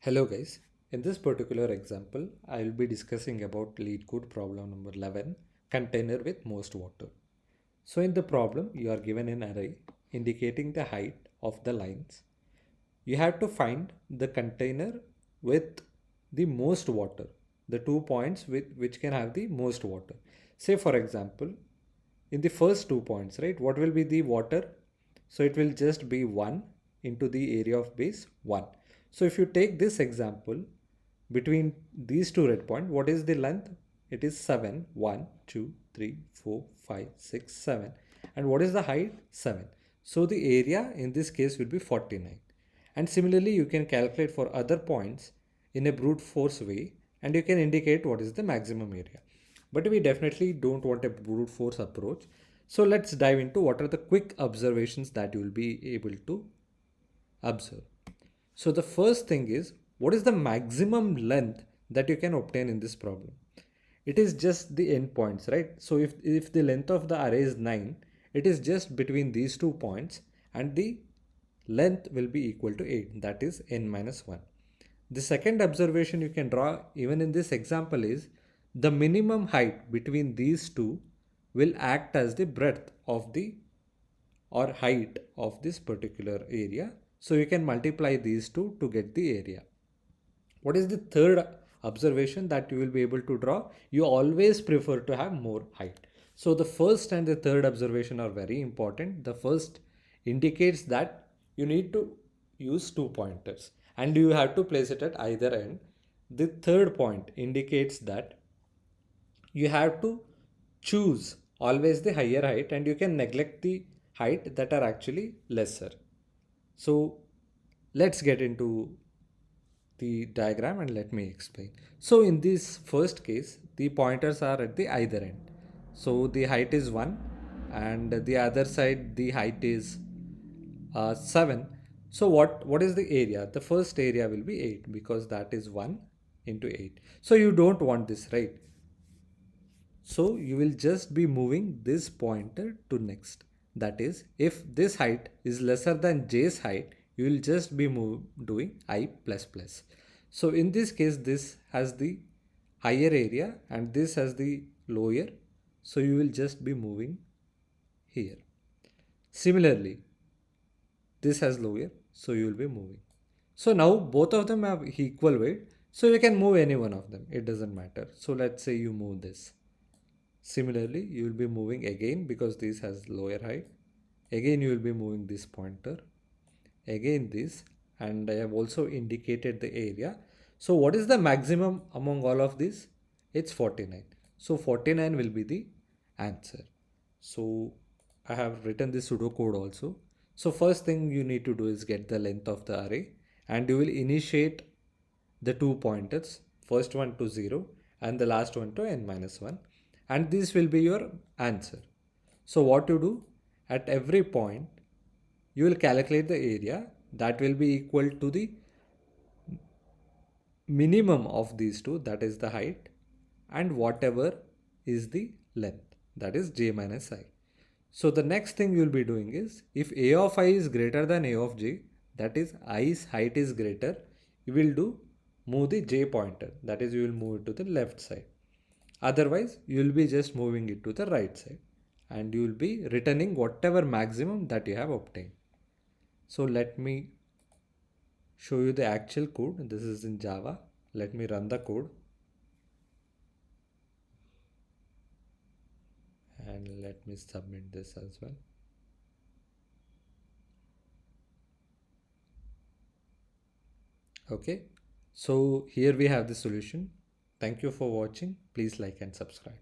Hello guys, in this particular example, I will be discussing about Leetcode problem number 11, container with most water. So in the problem, you are given an array indicating the height of the lines. You have to find the container with the most water, the 2 points with which can have the most water. Say for example, in the first 2 points, right, what will be the water? So it will just be 1 into the area of base 1. So if you take this example, between these two red points, what is the length? It is 7. 1, 2, 3, 4, 5, 6, 7. And what is the height? 7. So the area in this case will be 49. And similarly, you can calculate for other points in a brute force way, and you can indicate what is the maximum area. But we definitely don't want a brute force approach. So let's dive into what are the quick observations that you will be able to observe. So the first thing is, what is the maximum length that you can obtain in this problem? It is just the endpoints, right? So if the length of the array is 9, it is just between these 2 points, and the length will be equal to 8, that is n minus 1. The second observation you can draw even in this example is the minimum height between these two will act as the breadth of the or height of this particular area. So you can multiply these two to get the area. What is the third observation that you will be able to draw? You always prefer to have more height. So the first and the third observation are very important. The first indicates that you need to use 2 pointers and you have to place it at either end. The third point indicates that you have to choose always the higher height and you can neglect the height that are actually lesser. So let's get into the diagram and let me explain. So in this first case, the pointers are at the either end. So the height is 1 and the other side the height is 7. So what is the area? The first area will be 8 because that is 1 into 8. So you don't want this, right? So you will just be moving this pointer to next. That is, if this height is lesser than j's height, you will just be doing I plus plus. So in this case, this has the higher area and this has the lower. So you will just be moving here. Similarly, this has lower, so you will be moving. So now both of them have equal weight, so you can move any one of them. It doesn't matter. So let's say you move this. Similarly, you will be moving again because this has lower height. Again, you will be moving this pointer. Again this, and I have also indicated the area. So what is the maximum among all of these? It's 49. So 49 will be the answer. So I have written the pseudocode also. So first thing you need to do is get the length of the array and you will initiate the 2 pointers, first one to 0 and the last one to n minus 1, and this will be your answer. So what you do, at every point you will calculate the area that will be equal to the minimum of these two, that is the height, and whatever is the length, that is j minus I. So the next thing you will be doing is, if a of I is greater than a of j, that is i's height is greater, you will do move the j pointer, that is you will move it to the left side. Otherwise, you will be just moving it to the right side and you will be returning whatever maximum that you have obtained. So let me show you the actual code. This is in Java. Let me run the code and let me submit this as well. Okay, so here we have the solution. Thank you for watching. Please like and subscribe.